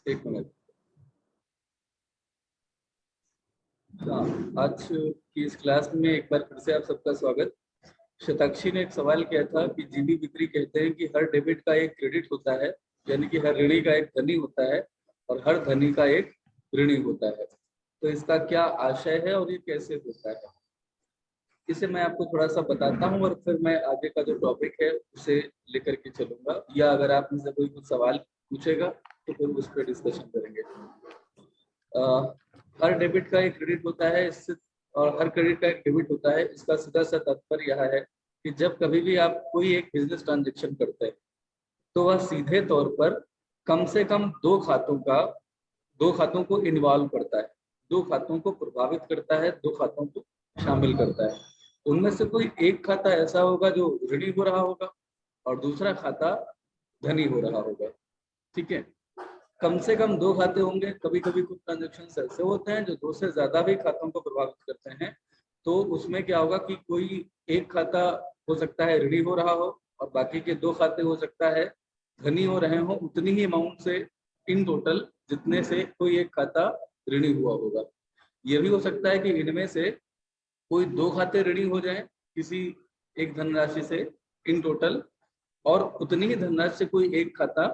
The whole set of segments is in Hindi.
एक मिनट। हाँ, आज की इस क्लास में एक बार फिर से आप सबका स्वागत। शताक्षी ने एक सवाल किया था कि जीबी बिक्री कहते हैं कि हर डेबिट का एक क्रेडिट होता है, यानी कि हर ऋणी का एक धनी होता है और हर धनी का एक ऋणी होता है। तो इसका क्या आशय है और ये कैसे होता है, इसे मैं आपको थोड़ा सा बताता हूँ और फिर मैं आगे का जो टॉपिक है उसे लेकर के चलूंगा, या अगर आप मुझसे कोई कुछ सवाल पूछेगा तो फिर उस पर डिस्कशन करेंगे। हर डेबिट का एक क्रेडिट होता है इससे, और हर क्रेडिट का एक डेबिट होता है। इसका सीधा सा तात्पर्य यह है कि जब कभी भी आप कोई एक बिजनेस ट्रांजेक्शन करते हैं तो वह सीधे तौर पर कम से कम दो खातों को इन्वॉल्व करता है, दो खातों को प्रभावित करता है, दो खातों को शामिल करता है। उनमें से कोई एक खाता ऐसा होगा जो ऋणी हो रहा होगा और दूसरा खाता धनी हो रहा होगा। ठीक है, कम से कम दो खाते होंगे। कभी कभी कुछ ट्रांजेक्शन ऐसे होते हैं जो दो से ज्यादा भी खातों को प्रभावित करते हैं। तो उसमें क्या होगा कि कोई एक खाता हो सकता है ऋणी हो रहा हो और बाकी के दो खाते हो सकता है धनी हो रहे हो, उतनी ही अमाउंट से इन टोटल जितने से कोई एक खाता ऋणी हुआ होगा। यह भी हो सकता है कि इनमें से कोई दो खाते ऋणी हो जाएं किसी एक धनराशि से इन टोटल, और उतनी ही धनराशि से कोई एक खाता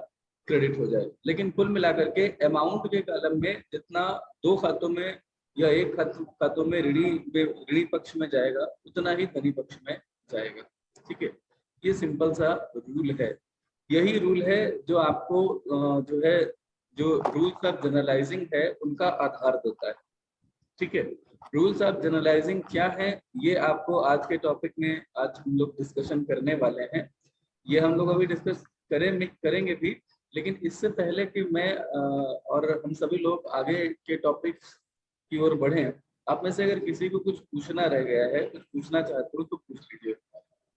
क्रेडिट हो जाए। लेकिन कुल मिलाकर के अमाउंट के कॉलम में जितना दो खातों में या एक खातों में ऋणी पक्ष में जाएगा उतना ही धनी पक्ष में जाएगा। ठीक है, ये सिंपल सा रूल है। यही रूल है जो आपको जो है जो रूल्स ऑफ जनरलाइजिंग है उनका आधार देता है। ठीक है, रूल्स ऑफ जनरलाइजिंग क्या है ये आपको आज के टॉपिक में आज हम लोग डिस्कशन करने वाले हैं। ये हम लोग अभी डिस्कस करेंगे भी, लेकिन इससे पहले कि मैं और हम सभी लोग आगे के टॉपिक्स की ओर बढ़े, आप में से अगर किसी को कुछ पूछना रह गया है, कुछ पूछना चाहते हो तो पूछ लीजिए।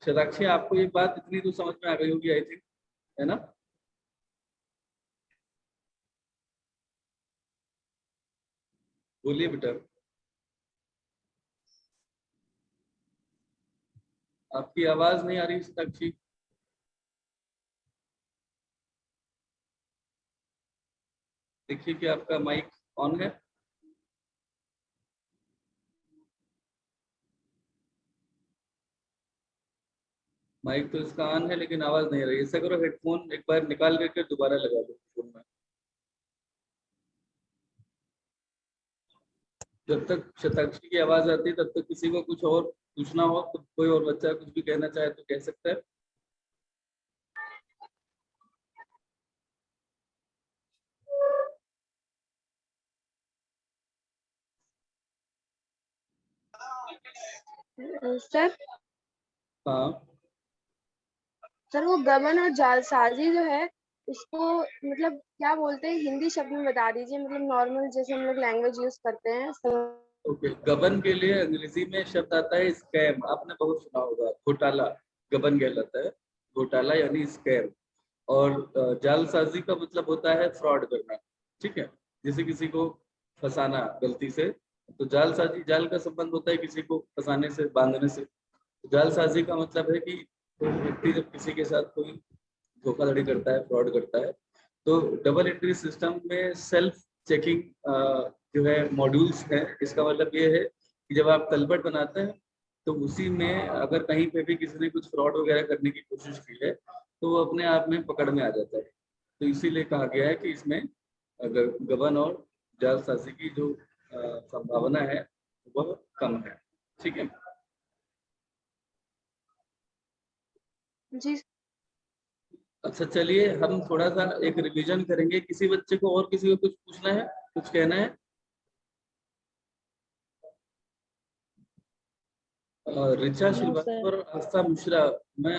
शताक्षी, आपको ये बात इतनी तो समझ में आ गई होगी आई थिंक, है ना? बोलिए बेटा। आपकी आवाज नहीं आ रही शताक्षी। देखिए कि आपका माइक ऑन है। माइक तो इसका ऑन है लेकिन आवाज नहीं आ रही। ऐसा करो, हेडफोन एक बार निकाल करके दोबारा लगा लो फोन में। जब तक शताक्षी की आवाज आती है तब तक किसी को कुछ और पूछना हो तो कोई और बच्चा कुछ भी कहना चाहे तो कह सकता है। सर हाँ सर वो गबन और जालसाजी जो है उसको मतलब क्या बोलते हैं, हिंदी शब्द में बता दीजिए, मतलब नॉर्मल जैसे हम लोग लैंग्वेज यूज करते हैं। ओके, गबन के लिए अंग्रेजी में शब्द आता है स्कैम। आपने बहुत सुना होगा, घोटाला गबन कहलाता है। घोटाला यानी स्कैम। और जालसाजी का मतलब होता है फ्रॉड करना। ठीक है, जैसे किसी को फंसाना गलती से, तो जालसाजी, जाल का संबंध होता है किसी को फंसाने से, बांधने से। जालसाजी का मतलब है कि कोई व्यक्ति जब किसी के साथ कोई धोखाधड़ी करता है, फ्रॉड करता है, तो डबल एंट्री सिस्टम में सेल्फ चेकिंग जो है मॉड्यूल्स है। इसका मतलब ये है कि जब आप तलबट बनाते हैं तो उसी में अगर कहीं पे भी किसी ने कुछ फ्रॉड वगैरह करने की कोशिश की है तो वो अपने आप में पकड़ में आ जाता है। तो इसीलिए कहा गया है कि इसमें गबन और जालसाजी की जो संभावना है वह कम है। ठीक है जी अच्छा, चलिए हम थोड़ा सा एक रिवीजन करेंगे। किसी बच्चे को और किसी को कुछ पूछना है, कुछ कहना है? रिचा श्रीवास्तव और आस्था मिश्रा, मैं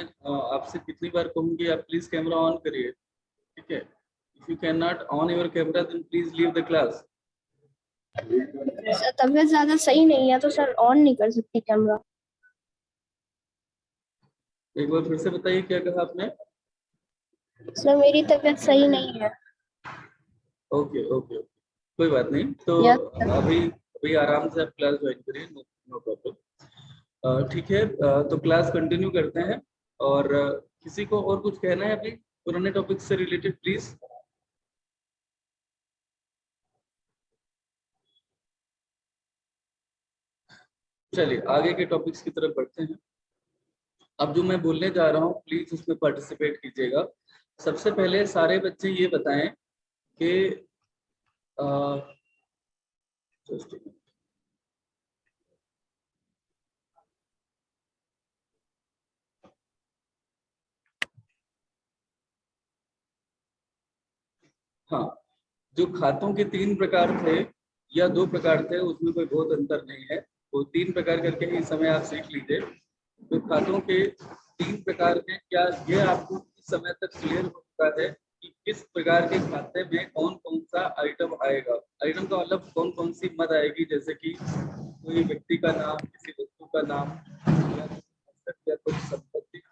आपसे कितनी बार कहूंगी आप प्लीज कैमरा ऑन करिए। ठीक है, if you can not on your camera then please leave the class. Sir तबीयत ज्यादा सही नहीं है तो सर ऑन नहीं कर सकती कैमरा। एक बार फिर से बताइए, क्या कहा आपने? सर मेरी तबीयत सही नहीं है। ओके ओके, कोई बात नहीं। तो अभी अभी आराम से आप क्लास ज्वाइन करिए, नो प्रॉब्लम। ठीक है, तो क्लास कंटिन्यू करते हैं। और किसी को और कुछ कहना है अभी पुराने टॉपिक से रिलेटेड प्लीज? चलिए आगे के टॉपिक्स की तरफ बढ़ते हैं। अब जो मैं बोलने जा रहा हूँ प्लीज उसमें पार्टिसिपेट कीजिएगा। सबसे पहले सारे बच्चे ये बताएं कि just a minute। हाँ, जो खातों के 3 प्रकार थे या 2 प्रकार थे, उसमें कोई बहुत अंतर नहीं है। वो 3 प्रकार करके ही इस समय आप सीख लीजिए। तो खातों के 3 प्रकार हैं। क्या ये आपको इस समय तक क्लियर हो चुका है कि किस प्रकार के खाते में कौन कौन सा आइटम आएगा? आइटम का मतलब कौन कौन सी मद आएगी, जैसे कि कोई व्यक्ति का नाम, किसी वस्तु का नाम, या कोई संपत्ति,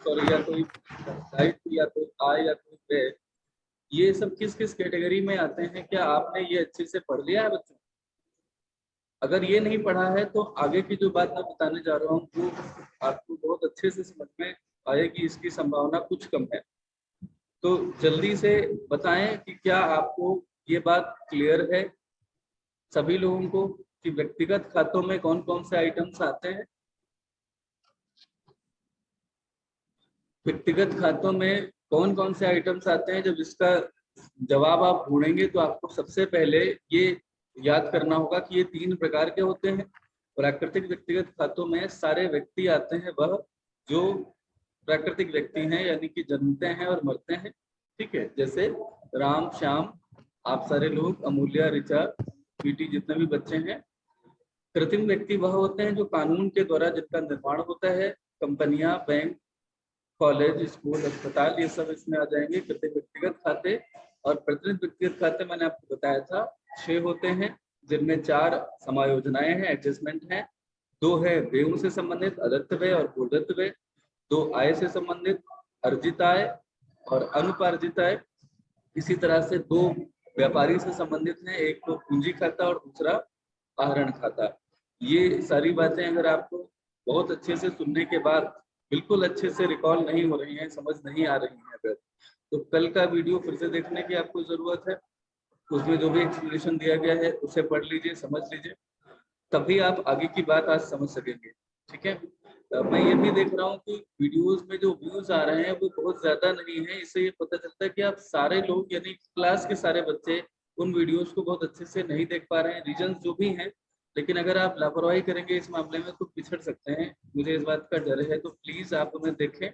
सॉरी, या कोई दायित्व, या कोई आय, या कोई व्यय, ये सब किस किस कैटेगरी में आते हैं? क्या आपने ये अच्छे से पढ़ लिया है बच्चों? अगर ये नहीं पढ़ा है तो आगे की जो बात मैं बताने जा रहा हूँ वो आपको बहुत अच्छे से समझ में आएगी, इसकी संभावना कुछ कम है। तो जल्दी से बताएं कि क्या आपको ये बात क्लियर है सभी लोगों को कि व्यक्तिगत खातों में कौन कौन से आइटम्स आते हैं? व्यक्तिगत खातों में कौन कौन से आइटम्स आते हैं? जब इसका जवाब आप ढूंढेंगे तो आपको सबसे पहले ये याद करना होगा कि ये 3 प्रकार के होते हैं। प्राकृतिक व्यक्तिगत खातों में सारे व्यक्ति आते हैं, वह जो प्राकृतिक व्यक्ति हैं, यानी कि जन्मते हैं और मरते हैं। ठीक है, जैसे राम, श्याम, आप सारे लोग, अमूल्य, ऋचा, पीटी, जितने भी बच्चे हैं। कृत्रिम व्यक्ति वह होते हैं जो कानून के द्वारा जिनका निर्माण होता है। कंपनियां, बैंक, कॉलेज, स्कूल, अस्पताल, ये सब इसमें आ जाएंगे। कृत्रिम व्यक्तिगत खाते। और प्रतिनिधि व्यक्तिगत खाते मैंने आपको बताया था 6 होते हैं, जिनमें 4 समायोजनाएं हैं, एडजस्टमेंट हैं। 2 है व्ययों से संबंधित, अदत्त व्यय और पूर्दत्त व्यय। 2 आय से संबंधित, अर्जित आय और अनुपार्जित आय। इसी तरह से 2 व्यापारी से संबंधित हैं, एक तो पूंजी खाता और दूसरा आहरण खाता। ये सारी बातें अगर आपको बहुत अच्छे से सुनने के बाद बिल्कुल अच्छे से रिकॉल नहीं हो रही हैं, समझ नहीं आ रही हैं अगर, तो कल का वीडियो फिर से देखने की आपको जरूरत है। उसमें जो भी एक्सप्लेनेशन दिया गया है उसे पढ़ लीजिए, समझ लीजिए, तभी आप आगे की बात आज समझ सकेंगे। ठीक है, मैं ये भी देख रहा हूँ कि वीडियोस में जो व्यूज आ रहे हैं वो बहुत ज्यादा नहीं है। इससे ये पता चलता है कि आप सारे लोग यानी क्लास के सारे बच्चे उन वीडियोस को बहुत अच्छे से नहीं देख पा रहे हैं, रीजंस जो भी हैं। लेकिन अगर आप लापरवाही करेंगे इस मामले में तो पिछड़ सकते हैं, मुझे इस बात का डर है। तो प्लीज आप उन्हें देखें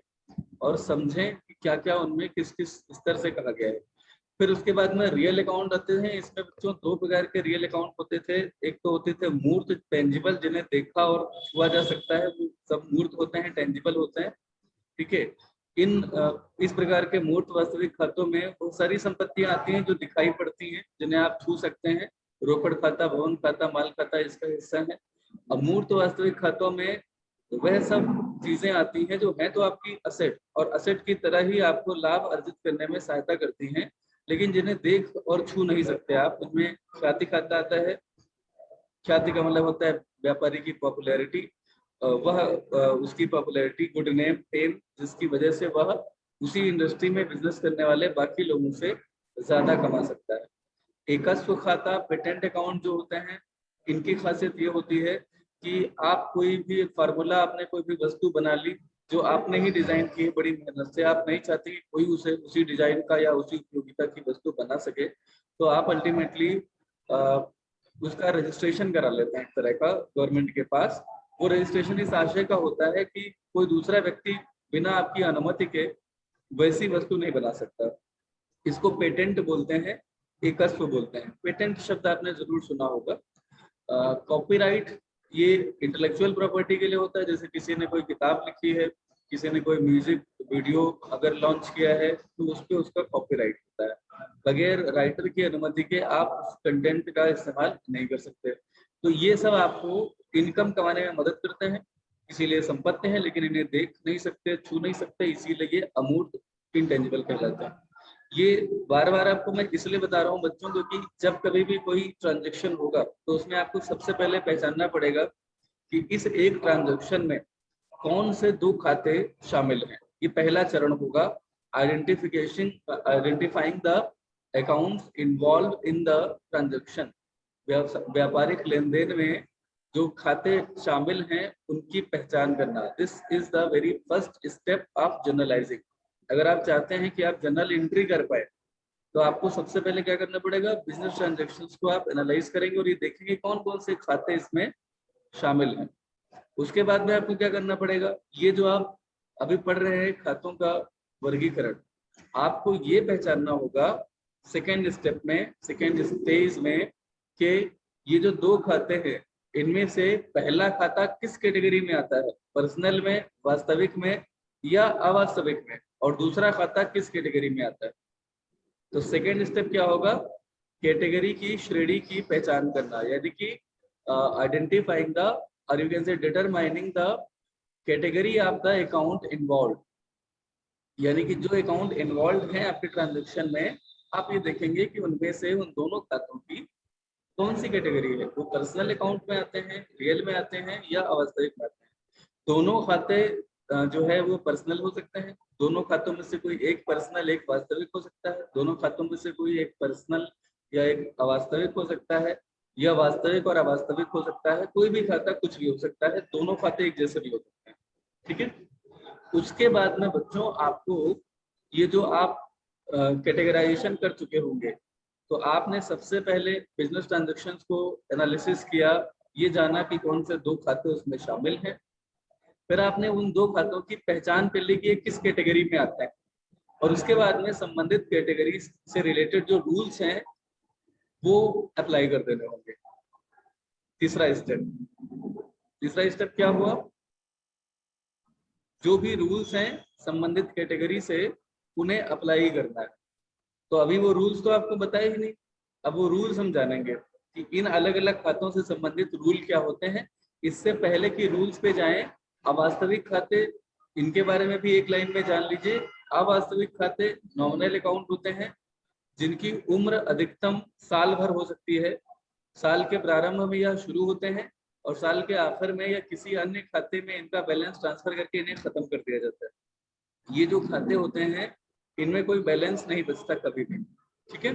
और समझें कि क्या क्या उनमें किस किस स्तर से कहा गया है। फिर उसके बाद में रियल अकाउंट आते हैं। इसमें बच्चों 2 प्रकार के रियल अकाउंट होते थे। एक तो होते थे मूर्त, टेंजिबल, जिन्हें देखा और छुआ जा सकता है, वो सब मूर्त होते हैं, टेंजिबल होते हैं। ठीक है, इस प्रकार के मूर्त वास्तविक खातों में बहुत सारी संपत्तियां आती हैं जो दिखाई पड़ती हैं, जिन्हें आप छू सकते हैं। रोकड़ खाता, भवन खाता, माल खाता इसका हिस्सा है। अमूर्त वास्तविक खातों में वह सब चीजें आती हैं जो है तो आपकी असेट, और असेट की तरह ही आपको लाभ अर्जित करने में सहायता करती हैं, लेकिन जिन्हें देख और छू नहीं सकते आप। उनमें ख्याति खाता आता है। ख्याति का मतलब होता है व्यापारी की पॉपुलैरिटी। वह उसकी पॉपुलैरिटी, गुड नेम, फेम, जिसकी वजह से वह उसी इंडस्ट्री में बिजनेस करने वाले बाकी लोगों से ज्यादा कमा सकता है। एकस्व खाता, पेटेंट अकाउंट जो होते हैं, इनकी खासियत ये होती है कि आप कोई भी फार्मूला, आपने कोई भी वस्तु बना ली जो आपने ही डिजाइन की है बड़ी मेहनत से, आप नहीं चाहते कि कोई उसे उसी डिजाइन का या उसी उपयोगिता की वस्तु बना सके, तो आप अल्टीमेटली उसका रजिस्ट्रेशन करा लेते हैं एक तरह का गवर्नमेंट के पास। वो रजिस्ट्रेशन इस आशय का होता है कि कोई दूसरा व्यक्ति बिना आपकी अनुमति के वैसी वस्तु नहीं बना सकता। इसको पेटेंट बोलते हैं, एकस्व बोलते हैं। पेटेंट शब्द आपने जरूर सुना होगा। कॉपीराइट ये इंटेलेक्चुअल प्रॉपर्टी के लिए होता है। जैसे किसी ने कोई किताब लिखी है, किसी ने कोई म्यूजिक वीडियो अगर लॉन्च किया है तो उस पर उसका कॉपीराइट होता है। बगैर राइटर की अनुमति के आप उस कंटेंट का इस्तेमाल नहीं कर सकते। तो ये सब आपको इनकम कमाने में मदद करते हैं, इसीलिए संपत्ति है, लेकिन इन्हें देख नहीं सकते, छू नहीं सकते, इसीलिए ये अमूर्त, इंटेंजिबल कहलाता है। ये बार बार आपको मैं इसलिए बता रहा हूँ बच्चों, क्योंकि जब कभी भी कोई ट्रांजैक्शन होगा तो उसमें आपको सबसे पहले पहचानना पड़ेगा कि इस एक ट्रांजैक्शन में कौन से 2 खाते शामिल हैं। ये पहला चरण होगा, identifying the accounts involve in the transaction. व्यापारिक लेन देन में जो खाते शामिल हैं उनकी पहचान करना। This is the very first step of journalising. अगर आप चाहते हैं कि आप जर्नल एंट्री कर पाए तो आपको सबसे पहले क्या करना पड़ेगा, बिजनेस ट्रांजेक्शन्स को आप एनालाइज करेंगे और ये देखेंगे कौन कौन से खाते इसमें शामिल हैं। उसके बाद में आपको क्या करना पड़ेगा, ये जो आप अभी पढ़ रहे हैं खातों का वर्गीकरण, आपको ये पहचानना होगा सेकेंड स्टेप में, सेकेंड स्टेज में, कि ये जो दो खाते हैं इनमें से पहला खाता किस कैटेगरी में आता है, पर्सनल में, वास्तविक में या अवास्तविक में, और दूसरा खाता किस कैटेगरी में आता है। तो सेकेंड स्टेप क्या होगा, कैटेगरी की श्रेणी की पहचान करना, यानी कि आइडेंटिफाइंग द और you can say determining the category of the account involve, यानी कि जो अकाउंट इन्वॉल्व है आपके ट्रांजेक्शन में, आप ये देखेंगे कि उनमें से उन दोनों खातों की कौन सी कैटेगरी है, वो पर्सनल अकाउंट में आते हैं, रियल में आते हैं या अवास्तविक में आते हैं। दोनों खाते जो है वो पर्सनल हो सकते हैं, दोनों खातों में से कोई एक पर्सनल एक वास्तविक हो सकता है, दोनों खातों में से कोई एक पर्सनल या एक अवास्तविक हो सकता है, या वास्तविक और अवास्तविक हो सकता है, कोई भी खाता कुछ भी हो सकता है, दोनों खाते एक जैसे भी हो सकते हैं। ठीक है। उसके बाद में बच्चों आपको ये जो आप कैटेगराइजेशन कर चुके होंगे, तो आपने सबसे पहले बिजनेस ट्रांजैक्शंस को एनालिसिस किया, ये जाना कि कौन से दो खाते उसमें शामिल हैं, फिर आपने उन दो खातों की पहचान कर ली कि ये किस कैटेगरी में आता है, और उसके बाद में संबंधित कैटेगरी से रिलेटेड जो रूल्स हैं वो अप्लाई कर देने होंगे। तीसरा स्टेप क्या हुआ, जो भी रूल्स हैं संबंधित कैटेगरी से उन्हें अप्लाई करना है। तो अभी वो रूल्स तो आपको बताए ही नहीं, अब वो रूल्स हम जानेंगे कि इन अलग अलग खातों से संबंधित रूल क्या होते हैं। इससे पहले कि रूल्स पे जाएं, अवास्तविक खाते इनके बारे में भी एक लाइन में जान लीजिए। अवास्तविक खाते नॉमिनल अकाउंट होते हैं जिनकी उम्र अधिकतम साल भर हो सकती है, साल के प्रारंभ में यह शुरू होते हैं और साल के आखिर में या किसी अन्य खाते में इनका बैलेंस ट्रांसफर करके इन्हें खत्म कर दिया जाता है। ये जो खाते होते हैं इनमें कोई बैलेंस नहीं बचता कभी भी। ठीक है,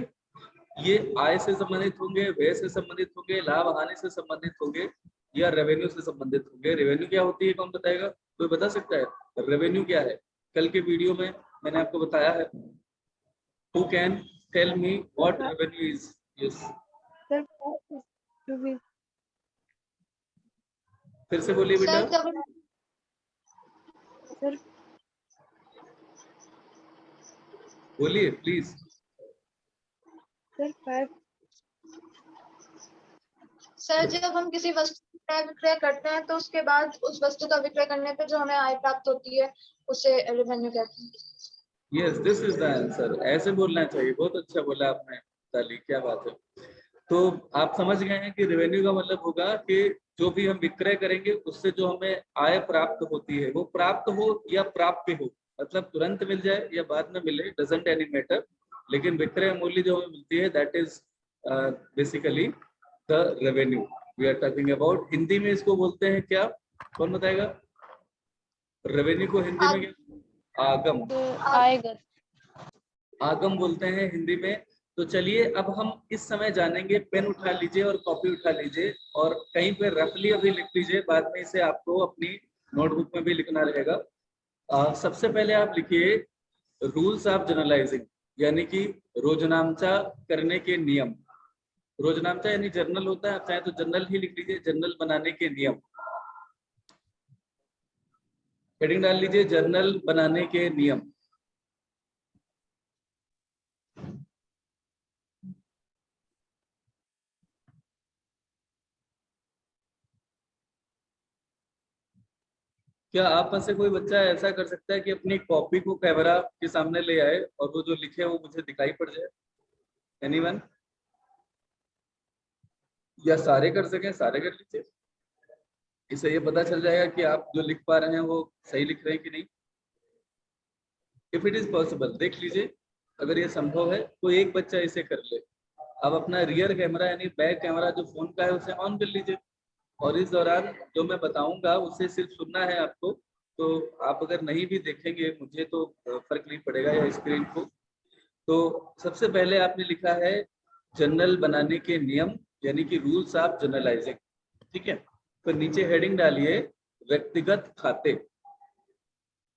ये आय से संबंधित होंगे, व्यय से संबंधित होंगे, लाभ हानि से संबंधित होंगे या रेवेन्यू से संबंधित होंगे। रेवेन्यू क्या होती है कौन बताएगा, कोई बता सकता है रेवेन्यू क्या है? कल के वीडियो में मैंने आपको बताया है। Who can tell me what revenue is? Yes. Sir फिर से बोलिए बेटा। सर बोलिए प्लीज। सर जब हम किसी वस्तु का विक्रय करते हैं तो उसके बाद उस वस्तु का विक्रय करने पे जो हमें आय प्राप्त होती है उसे रेवेन्यू कहते हैं। Yes, this is the answer. ऐसे बोलना चाहिए। बहुत अच्छा बोला आपने ताली, क्या बात है। तो आप समझ गए हैं कि रेवेन्यू का मतलब होगा कि जो भी हम विक्रय करेंगे उससे जो हमें आय प्राप्त होती है, वो प्राप्त हो या प्राप्य हो, मतलब तुरंत मिल जाए या बाद में मिले, डजंट एनी मैटर, लेकिन विक्रय मूल्य जो हमें मिलती है that is basically the revenue we are talking about. Hindi में इसको बोलते हैं क्या, कौन बताएगा? रेवेन्यू को हिंदी में क्या? आगम। आयकर। आगम बोलते हैं हिंदी में। तो चलिए अब हम इस समय जानेंगे, पेन उठा लीजिए और कॉपी उठा लीजिए और कहीं पे रफली अभी लिख लीजिए, बाद में इसे आपको अपनी नोटबुक में भी लिखना रहेगा। सबसे पहले आप लिखिए रूल्स ऑफ जर्नलाइजिंग, यानी कि रोजनामचा करने के नियम। रोजनामचा यानी जर्नल होता है, आप चाहे तो जर्नल ही लिख लीजिए, जर्नल बनाने के नियम। हेडिंग डाल लीजिए जर्नल बनाने के नियम। क्या आप में से कोई बच्चा ऐसा कर सकता है कि अपनी कॉपी को कैमरा के सामने ले आए और वो जो लिखे वो मुझे दिखाई पड़ जाए? एनीवन? या सारे कर सकें? सारे कर लीजिए, इससे ये पता चल जाएगा कि आप जो लिख पा रहे हैं वो सही लिख रहे हैं कि नहीं। इफ इट इज पॉसिबल, देख लीजिए, अगर ये संभव है तो एक बच्चा इसे कर ले। अब अपना रियर कैमरा यानी बैक कैमरा जो फोन का है उसे ऑन कर लीजिए और इस दौरान जो मैं बताऊंगा उसे सिर्फ सुनना है आपको। तो आप अगर नहीं भी देखेंगे मुझे तो फर्क नहीं पड़ेगा या स्क्रीन को। तो सबसे पहले आपने लिखा है जर्नल बनाने के नियम, यानी कि रूल्स ऑफ जर्नलाइजिंग। ठीक है, तो नीचे हेडिंग डालिए व्यक्तिगत खाते,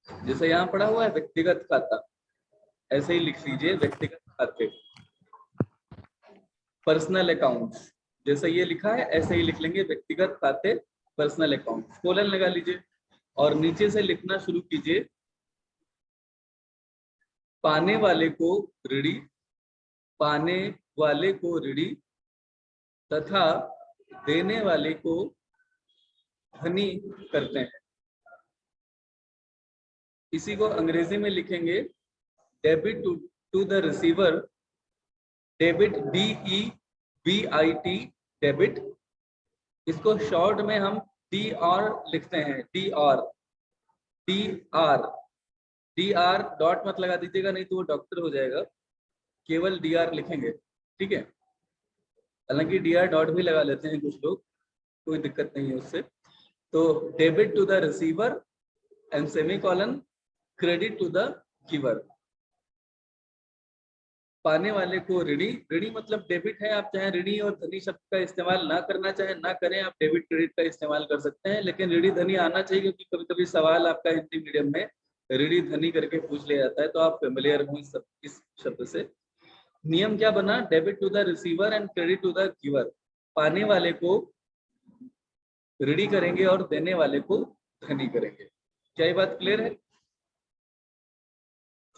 जैसे यहाँ पड़ा हुआ है व्यक्तिगत खाता, ऐसे ही लिख लीजिए व्यक्तिगत खाते। पर्सनल अकाउंट्स, जैसे ये लिखा है ऐसे ही लिख लेंगे व्यक्तिगत खाते पर्सनल अकाउंट, कोलन लगा लीजिए और नीचे से लिखना शुरू कीजिए। पाने वाले को ऋणी, पाने वाले को ऋणी तथा देने वाले को धनी करते हैं। इसी को अंग्रेजी में लिखेंगे debit to the receiver, debit DEBIT debit. इसको शॉर्ट में हम DR लिखते हैं, DR डॉट मत लगा दीजिएगा, नहीं तो वो डॉक्टर हो जाएगा, केवल DR लिखेंगे, ठीक है। हालांकि DR डॉट भी लगा लेते हैं कुछ लोग, कोई दिक्कत नहीं है उससे। तो debit to the receiver and semicolon credit to the giver. पाने वाले को ऋणी, ऋणी मतलब डेबिट है, आप चाहे ऋणी और धनी शब्द का इस्तेमाल ना करना चाहे ना करें, आप डेबिट क्रेडिट का इस्तेमाल कर सकते हैं, लेकिन ऋणी धनी आना चाहिए, क्योंकि कभी कभी सवाल आपका हिंदी मीडियम में ऋणी धनी करके पूछ लिया जाता है, तो आप फेमिलियर हो इस शब्द से। नियम क्या बना, debit to the receiver and credit to the giver. पाने वाले को ऋणी करेंगे और देने वाले को धनी करेंगे। क्या ये बात क्लियर है?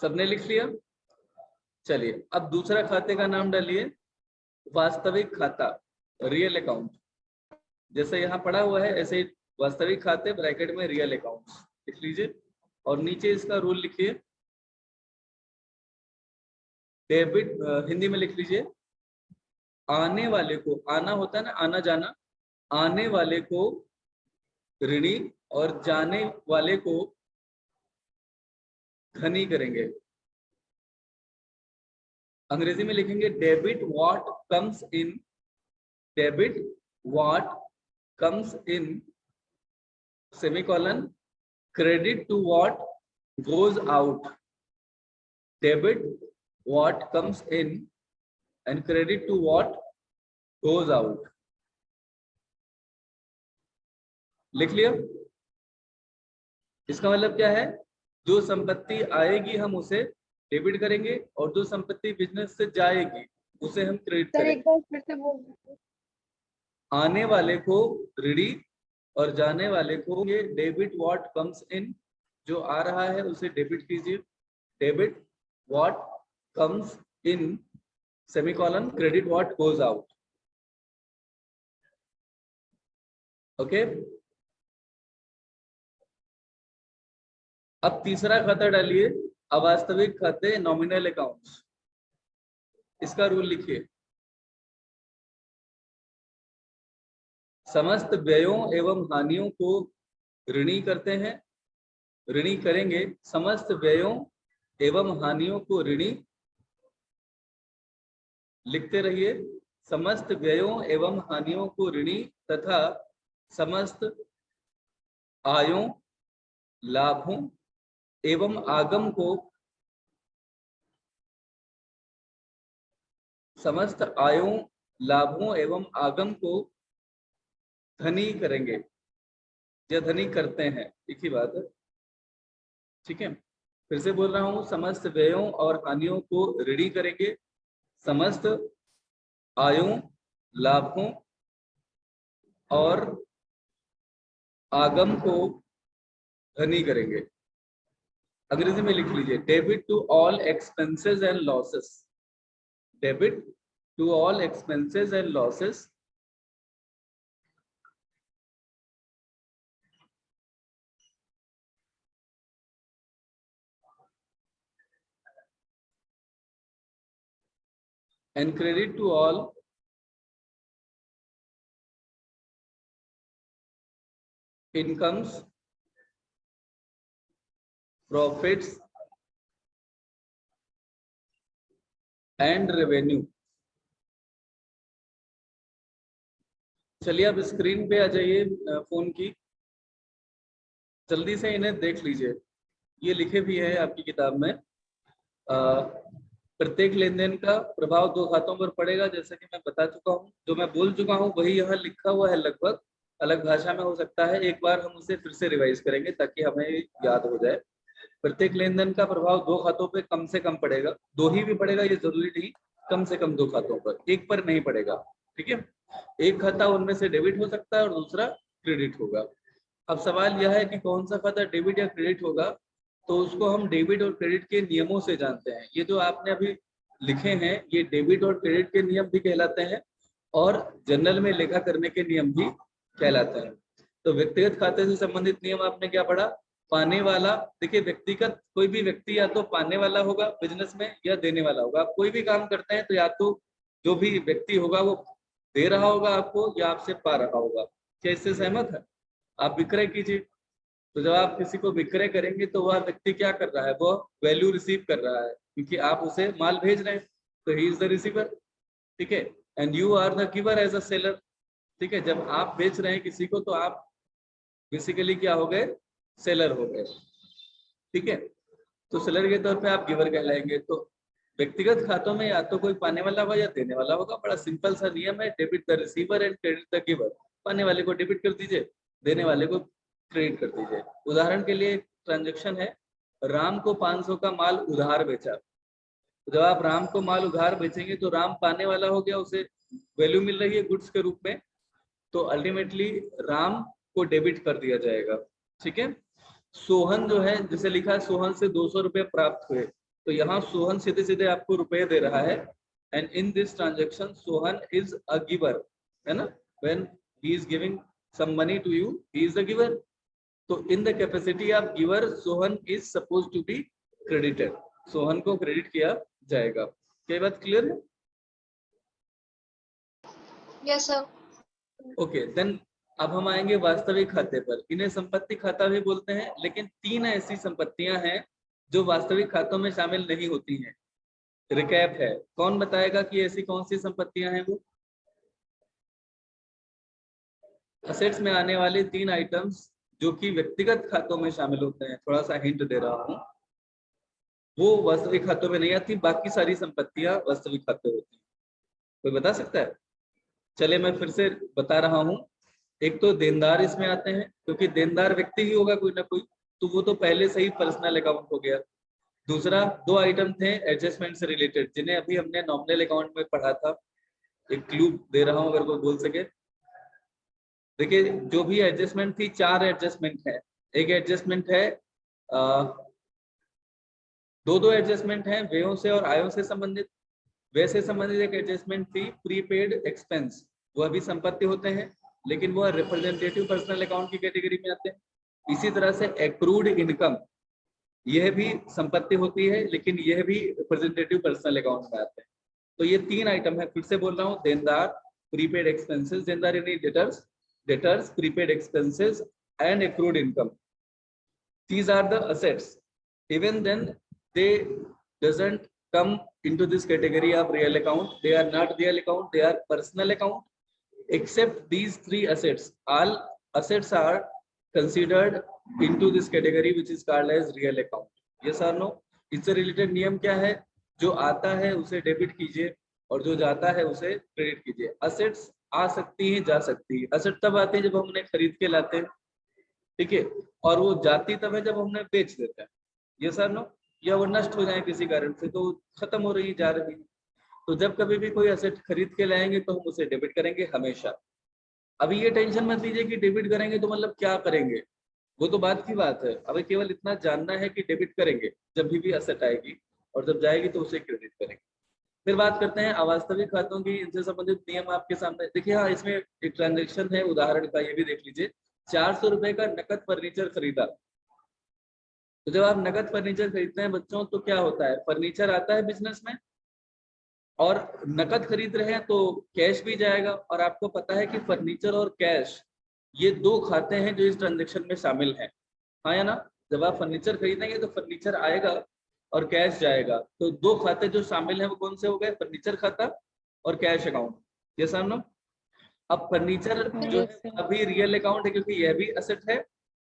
सबने लिख लिया? चलिए अब दूसरा खाते का नाम डालिए वास्तविक खाता, रियल अकाउंट। जैसे यहाँ पड़ा हुआ है ऐसे ही वास्तविक खाते ब्रैकेट में रियल अकाउंट्स लिख लीजिए और नीचे इसका रूल लिखिए डेबिट, हिंदी में लिख लीजिए आने वाले को, आना होता है ना आना जाना, आने वाले को ऋणी और जाने वाले को धनी करेंगे। अंग्रेजी में लिखेंगे debit what comes in, debit what comes in semicolon credit to what goes out, debit what comes in and credit to what goes out. लिख लिया? इसका मतलब क्या है, जो संपत्ति आएगी हम उसे डेबिट करेंगे और जो संपत्ति बिजनेस से जाएगी उसे हम क्रेडिट सर एक करेंगे। बार फिर से बोल। आने वाले को ऋणी और जाने वाले को ये डेबिट व्हाट कम्स इन, जो आ रहा है उसे डेबिट कीजिए, debit what comes in semicolon credit what goes out. Okay, अब तीसरा खाता डालिए अवास्तविक खाते नॉमिनल अकाउंट्स। इसका रूल लिखिए समस्त व्ययों एवं हानियों को ऋणी करते हैं, ऋणी करेंगे, समस्त व्ययों एवं हानियों को ऋणी, लिखते रहिए समस्त व्ययों एवं हानियों को ऋणी तथा समस्त आयों लाभों एवं आगम को, समस्त आयों लाभों एवं आगम को धनी करेंगे या धनी करते हैं, एक ही बात है, ठीक है। फिर से बोल रहा हूं, समस्त व्ययों और हानियों को ऋणी करेंगे, समस्त आयों लाभों और आगम को धनी करेंगे। अंग्रेजी में लिख लीजिए debit to all expenses and losses, debit to all expenses and losses and credit to all incomes, profits and revenue। चलिए अब स्क्रीन पे आ जाइए फोन की, जल्दी से इन्हें देख लीजिए। ये लिखे भी है आपकी किताब में। प्रत्येक लेन देन का प्रभाव दो खातों पर पड़ेगा, जैसा कि मैं बता चुका हूँ, जो मैं बोल चुका हूँ वही यहाँ लिखा हुआ है लगभग, अलग भाषा में हो सकता है, एक बार हम उसे फिर से रिवाइज करेंगे ताकि हमें याद हो जाए। प्रत्येक लेन देन का प्रभाव दो खातों पे कम से कम पड़ेगा, दो ही भी पड़ेगा ये जरूरी नहीं, कम से कम दो खातों पर, एक पर नहीं पड़ेगा। ठीक है, एक खाता उनमें से डेबिट हो सकता है और दूसरा क्रेडिट होगा। अब सवाल यह है कि कौन सा खाता डेबिट या क्रेडिट होगा, तो उसको हम डेबिट और क्रेडिट के नियमों से जानते हैं। ये जो आपने अभी लिखे हैं ये डेबिट और क्रेडिट के नियम भी कहलाते हैं और जनरल में लेखा करने के नियम भी कहलाते हैं। तो व्यक्तिगत खाते से संबंधित नियम आपने क्या पढ़ा, पाने वाला, देखिए व्यक्तिगत कोई भी व्यक्ति या तो पाने वाला होगा बिजनेस में या देने वाला होगा। आप कोई भी काम करते हैं तो या तो जो भी व्यक्ति होगा वो दे रहा होगा आपको या आपसे पा रहा होगा। क्या इससे सहमत है? आप विक्रय कीजिए, तो जब आप किसी को विक्रय करेंगे तो वह व्यक्ति क्या कर रहा है, वो वैल्यू रिसीव कर रहा है क्योंकि आप उसे माल भेज रहे हैं, तो ही इज द रिसीवर। ठीक है, and you are the giver as a seller. ठीक है, जब आप बेच रहे हैं किसी को तो आप बेसिकली क्या हो गए, सेलर हो गए। ठीक है, तो सेलर के तौर पे आप गिवर कहलाएंगे। तो व्यक्तिगत खातों में या तो कोई पाने वाला होगा या देने वाला होगा। बड़ा सिंपल सा नियम है, debit the receiver and credit the giver. पाने वाले को डेबिट कर दीजिए, देने वाले को क्रेडिट कर दीजिए। उदाहरण के लिए ट्रांजेक्शन है, राम को 500 का माल उधार बेचा। तो जब आप राम को माल उधार बेचेंगे तो राम पाने वाला हो गया, उसे वैल्यू मिल रही है गुड्स के रूप में, तो अल्टीमेटली राम को डेबिट कर दिया जाएगा। ठीक है, सोहन जो है, जैसे लिखा है सोहन से 200 रुपए प्राप्त हुए, तो यहाँ सोहन सीधे सीधे आपको रुपए दे रहा है। And in this transaction Sohan is a giver, है ना, when he is giving some money to you, he is the giver. तो in the capacity of giver Sohan is suppose to be credited, Sohan को क्रेडिट किया जाएगा। क्या बात क्लियर है? Yes sir. ओके, देन अब हम आएंगे वास्तविक खाते पर। इन्हें संपत्ति खाता भी बोलते हैं, लेकिन 3 ऐसी संपत्तियां हैं जो वास्तविक खातों में शामिल नहीं होती हैं। रिकैप है, कौन बताएगा कि ऐसी कौन सी संपत्तियां हैं वो? असेट्स में आने वाले 3 आइटम्स जो कि व्यक्तिगत खातों में शामिल होते हैं, थोड़ा सा हिंट दे रहा हूं, वो वास्तविक खातों में नहीं आती, बाकी सारी संपत्तियां वास्तविक खाते होती हैं। कोई बता सकता है? चले मैं फिर से बता रहा हूं। एक तो देनदार इसमें आते हैं, क्योंकि देनदार व्यक्ति ही होगा कोई ना कोई, तो वो तो पहले से ही पर्सनल अकाउंट हो गया। दूसरा, 2 आइटम थे एडजस्टमेंट से रिलेटेड, जिन्हें अभी हमने नॉमिनल अकाउंट में पढ़ा था। एक क्लू दे रहा हूं अगर कोई बोल सके। देखिए जो भी एडजस्टमेंट थी, 4 एडजस्टमेंट है। एक एडजस्टमेंट है, 2 एडजस्टमेंट हैं व्ययों से और आयों से संबंधित। व्यय से संबंधित एक एडजस्टमेंट थी प्रीपेड एक्सपेंस, वह भी संपत्ति होते हैं लेकिन वह रिप्रेजेंटेटिव पर्सनल अकाउंट की कैटेगरी में आते हैं। इसी तरह से एक्रूड इनकम, यह भी संपत्ति होती है लेकिन यह भी रिप्रेजेंटेटिव पर्सनल अकाउंट में आते हैं। तो ये 3 आइटम है, फिर से बोल रहा हूँ, देनदार, प्रीपेड एक्सपेंसेस, देनदार यानी debtors, prepaid expenses and accrued income. These are the assets. Even then they doesn't come into this category of real account. They are not real account, they are personal account. Except these 3 assets, all assets are considered into this category which is called as real account. Yes or no? इससे रिलेटेड नियम क्या है? जो आता है उसे डेबिट कीजिए और जो जाता है उसे क्रेडिट कीजिए। असेट्स आ सकती हैं, जा सकती है। असेट तब आते हैं जब हम उन्हें खरीद के लाते हैं, ठीक है, और वो जाती तब है जब हमने बेच देते हैं। ये सर नो, या वो नष्ट हो जाए किसी कारण से तो खत्म हो रही, जा रही। तो जब कभी भी कोई एसेट खरीद के लाएंगे तो हम उसे डेबिट करेंगे हमेशा। अभी ये टेंशन मत लीजिए कि डेबिट करेंगे तो मतलब क्या करेंगे, वो तो बात की बात है। अभी केवल इतना जानना है कि डेबिट करेंगे जब भी एसेट आएगी और जब जाएगी तो उसे क्रेडिट करेंगे। फिर बात करते हैं अवास्तविक खातों की, इनसे संबंधित नियम आपके सामने देखिए। हाँ, इसमें एक ट्रांजेक्शन है उदाहरण का, ये भी देख लीजिए। 400 रुपए का नकद फर्नीचर खरीदा। तो जब आप नकद फर्नीचर खरीदते हैं बच्चों, तो क्या होता है, फर्नीचर आता है बिजनेस में और नकद खरीद रहे हैं तो कैश भी जाएगा। और आपको पता है कि फर्नीचर और कैश ये 2 खाते हैं जो इस ट्रांजेक्शन में शामिल हैं, हाँ या ना? जब आप फर्नीचर खरीदेंगे तो फर्नीचर आएगा और कैश जाएगा, तो 2 खाते जो शामिल हैं वो कौन से हो गए, फर्नीचर खाता और कैश अकाउंट। ये सामने अब फर्नीचर जो है अभी रियल अकाउंट है क्योंकि यह भी असेट है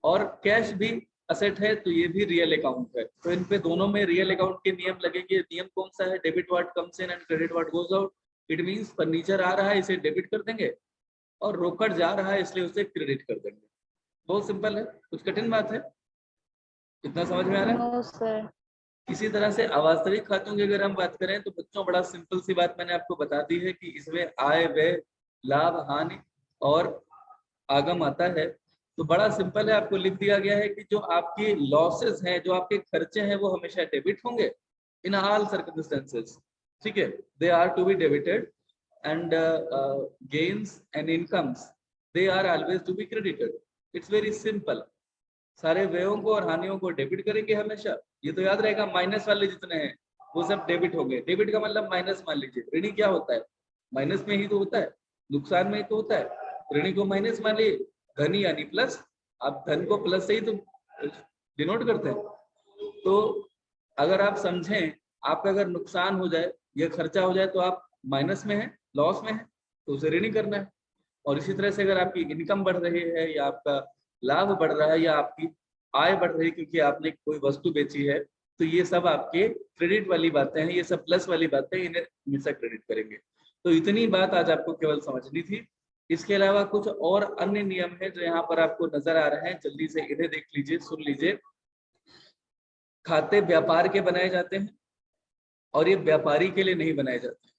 और कैश भी असेट है, तो ये भी रियल अकाउंट है। तो इन पे दोनों में रियल अकाउंट के नियम लगेंगे। नियम कौन सा है, debit what comes in and credit what goes out. It means furniture आ रहा है, इसे डेबिट कर देंगे और रोकड़ जा रहा है इसलिए उसे क्रेडिट कर देंगे। बहुत सिंपल है, कुछ कठिन बात है? इतना समझ में आ रहा है? No sir. इसी तरह से अवास्तविक खातों की अगर हम बात करें तो बच्चों बड़ा सिंपल सी बात मैंने आपको बता दी है कि इसमें आय, व्यय, लाभ, हानि और आगम आता है। तो बड़ा सिंपल है, आपको लिख दिया गया है कि जो आपके लॉसेस हैं, जो आपके खर्चे हैं, वो हमेशा डेबिट होंगे इन ऑल सर्कमस्टेंसेस। ठीक है, they are to be debited and gains and incomes they are always to be credited. It's very simple. सारे व्ययों को और हानियों को डेबिट करेंगे हमेशा। ये तो याद रहेगा, माइनस वाले जितने हैं वो सब डेबिट होंगे। डेबिट का मतलब माइनस मान लीजिए। ऋणी क्या होता है? माइनस में ही तो होता है, नुकसान में ही तो होता है। ऋणी को माइनस मान लीजिए, धनी यानी प्लस। आप धन को प्लस से ही तो डिनोट करते हैं। तो अगर आप समझें, आपका अगर नुकसान हो जाए या खर्चा हो जाए तो आप माइनस में है, लॉस में है, तो उसे ऋणी करना है। और इसी तरह से अगर आपकी इनकम बढ़ रही है या आपका लाभ बढ़ रहा है या आपकी आय बढ़ रही है क्योंकि आपने कोई वस्तु बेची है, तो ये सब आपके क्रेडिट वाली बातें हैं, ये सब प्लस वाली बातें, इन्हें हमेशा क्रेडिट करेंगे। तो इतनी बात आज आपको केवल समझनी थी। इसके अलावा कुछ और अन्य नियम है जो यहाँ पर आपको नजर आ रहे हैं, जल्दी से इन्हें देख लीजिए, सुन लीजिए। खाते व्यापार के बनाए जाते हैं और ये व्यापारी के लिए नहीं बनाए जाते।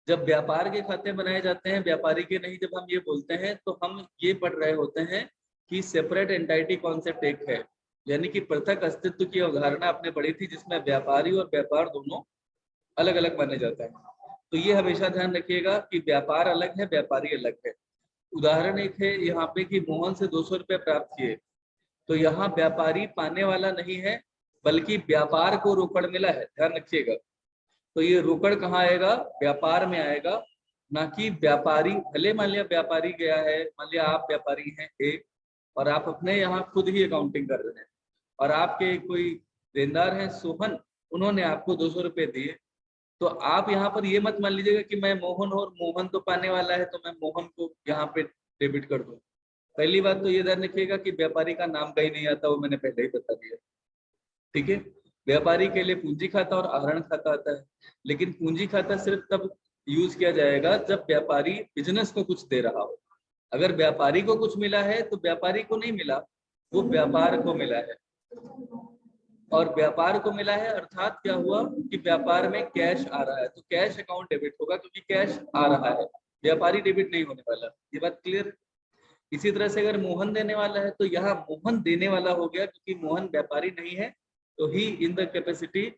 जब व्यापार के खाते बनाए जाते हैं, व्यापारी के नहीं, जब हम ये बोलते हैं तो हम ये पढ़ रहे होते हैं कि सेपरेट एंटाइटी कॉन्सेप्ट एक है, यानी कि पृथक अस्तित्व की अवधारणा आपने पढ़ी थी जिसमें व्यापारी और व्यापार दोनों अलग अलग माने जाते हैं। तो ये हमेशा ध्यान रखिएगा कि व्यापार अलग है, व्यापारी अलग है। उदाहरण एक है यहाँ पे कि मोहन से 200 रुपये प्राप्त किए, तो यहाँ व्यापारी पाने वाला नहीं है बल्कि व्यापार को रोकड़ मिला है, ध्यान रखिएगा। तो ये रोकड़ कहाँ आएगा? व्यापार में आएगा, ना कि व्यापारी। भले मान लिया व्यापारी गया है, मान लिया आप व्यापारी हैं एक, और आप अपने यहाँ खुद ही अकाउंटिंग कर रहे हैं और आपके कोई देनदार हैं सोहन, उन्होंने आपको 200 रुपये दिए, तो आप यहाँ पर ये मत मान लीजिएगा कि मैं मोहन और मोहन तो पाने वाला है तो मैं मोहन को यहाँ पे डेबिट कर दूं। पहली बात तो ये ध्यान रखिएगा कि व्यापारी का नाम कहीं नहीं आता, वो मैंने पहले ही बता दिया। ठीक है, व्यापारी के लिए पूंजी खाता और आहरण खाता आता है, लेकिन पूंजी खाता सिर्फ तब यूज किया जाएगा जब व्यापारी बिजनेस को कुछ दे रहा हो। अगर व्यापारी को कुछ मिला है तो व्यापारी को नहीं मिला, वो व्यापार को मिला है। और व्यापार को मिला है अर्थात क्या हुआ कि व्यापार में कैश आ रहा है, तो कैश अकाउंट डेबिट होगा क्योंकि कैश आ रहा है, व्यापारी डेबिट नहीं होने वाला। ये बात क्लियर? इसी तरह से अगर मोहन देने वाला है तो यहाँ मोहन देने वाला हो गया क्योंकि मोहन व्यापारी नहीं है, तो he in the capacity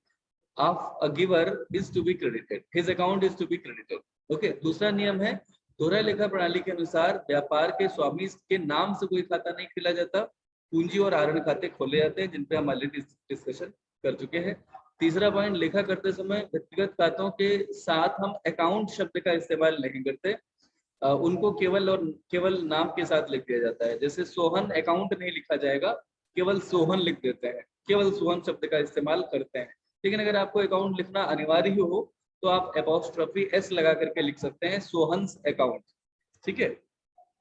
of a giver is to be credited, his account is to be credited. Okay, दूसरा नियम है दोहरा लेखा प्रणाली के अनुसार व्यापार के स्वामी के नाम से कोई खाता नहीं खोला जाता, पूंजी और आहरण खाते खोले जाते हैं, जिन पे हम ऑलरेडी डिस्कशन कर चुके हैं। तीसरा पॉइंट, लेखा करते समय व्यक्तिगत खातों के साथ हम अकाउंट शब्द का इस्तेमाल नहीं करते, उनको केवल और केवल नाम के साथ लिख दिया जाता है। जैसे सोहन अकाउंट नहीं लिखा जाएगा, केवल सोहन लिख देते हैं, केवल सोहन शब्द का इस्तेमाल करते हैं। लेकिन अगर आपको अकाउंट लिखना अनिवार्य हो तो आप एपोस्ट्रोफी एस लगा करके लिख सकते हैं, सोहन्स अकाउंट। ठीक है,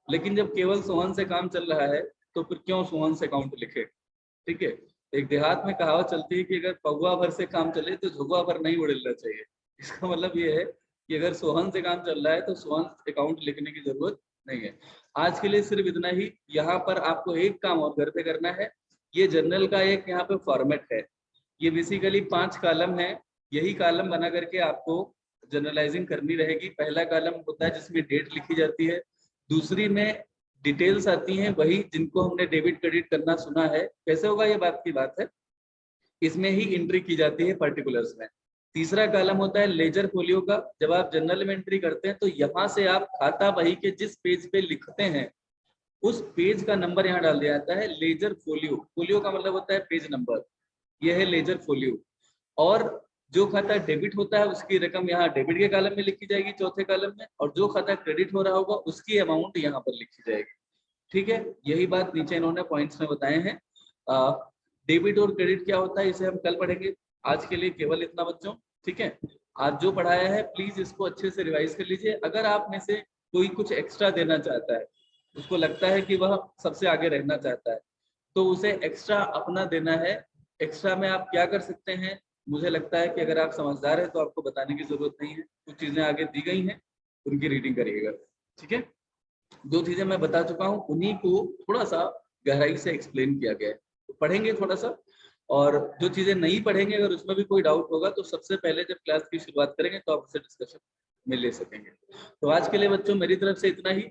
लेकिन जब केवल सोहन से काम चल रहा है तो फिर क्यों सोहन्स अकाउंट लिखे? ठीक है, एक देहात में कहावत चलती है कि अगर पौवा भर से काम चले तो झुगवा भर नहीं उड़ना चाहिए। इसका मतलब ये है कि अगर सोहन से काम चल रहा है तो सोहन अकाउंट लिखने की जरूरत नहीं है। आज के लिए सिर्फ इतना ही। यहाँ पर आपको एक काम और घर पे करना है, ये जर्नल का एक यहाँ पे फॉर्मेट है, ये बेसिकली 5 कॉलम है, यही कॉलम बना करके आपको जर्नलाइजिंग करनी रहेगी। पहला कॉलम होता है जिसमें डेट लिखी जाती है, दूसरी में डिटेल्स आती हैं, वही जिनको हमने डेबिट क्रेडिट करना सुना है। कैसे होगा ये बात की बात है, इसमें ही एंट्री की जाती है पर्टिकुलर्स में। तीसरा कॉलम होता है लेजर फोलियो का, जब आप जनरल में एंट्री करते हैं तो यहाँ से आप खाता बही के जिस पेज पे लिखते हैं उस पेज का नंबर यहाँ डाल दिया जाता है, लेजर फोलियो। फोलियो का मतलब होता है पेज नंबर, यह है लेजर फोलियो। और जो खाता डेबिट होता है उसकी रकम यहाँ डेबिट के कॉलम में लिखी जाएगी, चौथे कॉलम में, और जो खाता क्रेडिट हो रहा होगा उसकी अमाउंट यहाँ पर लिखी जाएगी। ठीक है, यही बात नीचे इन्होंने पॉइंट्स में बताए हैं। डेबिट और क्रेडिट क्या होता है इसे हम कल पढ़ेंगे, आज के लिए केवल इतना बच्चों। ठीक है, आज जो पढ़ाया है प्लीज इसको अच्छे से रिवाइज कर लीजिए। अगर आप में से कोई कुछ एक्स्ट्रा देना चाहता है, उसको लगता है कि वह सबसे आगे रहना चाहता है, तो उसे एक्स्ट्रा अपना देना है। एक्स्ट्रा में आप क्या कर सकते हैं, मुझे लगता है कि अगर आप समझदार हैं तो आपको बताने की जरूरत नहीं है, कुछ चीजें आगे दी गई हैं उनकी रीडिंग करिएगा। ठीक है, जो चीजें मैं बता चुका हूँ उन्हीं को थोड़ा सा गहराई से एक्सप्लेन किया गया है, तो पढ़ेंगे थोड़ा सा। और जो चीजें नहीं पढ़ेंगे अगर उसमें भी कोई डाउट होगा तो सबसे पहले जब क्लास की शुरुआत करेंगे तो आप उससे डिस्कशन में ले सकेंगे। तो आज के लिए बच्चों मेरी तरफ से इतना ही।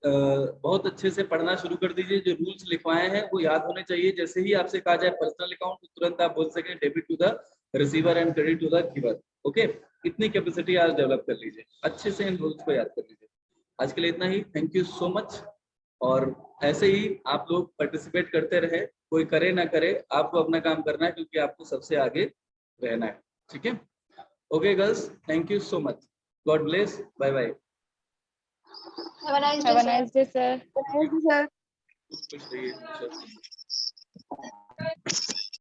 बहुत अच्छे से पढ़ना शुरू कर दीजिए, जो रूल्स लिखवाए हैं वो याद होने चाहिए। जैसे ही आपसे कहा जाए पर्सनल अकाउंट तो तुरंत आप बोल सकें debit to the receiver and credit to the giver. Okay, इतनी कैपेसिटी आज डेवलप कर लीजिए, अच्छे से इन रूल्स को याद कर लीजिए। आज के लिए इतना ही, थैंक यू सो मच। और ऐसे ही आप लोग पार्टिसिपेट करते रहे, कोई करे ना करे, आपको अपना काम करना है क्योंकि आपको सबसे आगे रहना है। ठीक है, okay girls, thank you so much, God bless, bye bye. Have a nice day, Have a sir. nice day, sir. Thank you sir. खुश रहिए।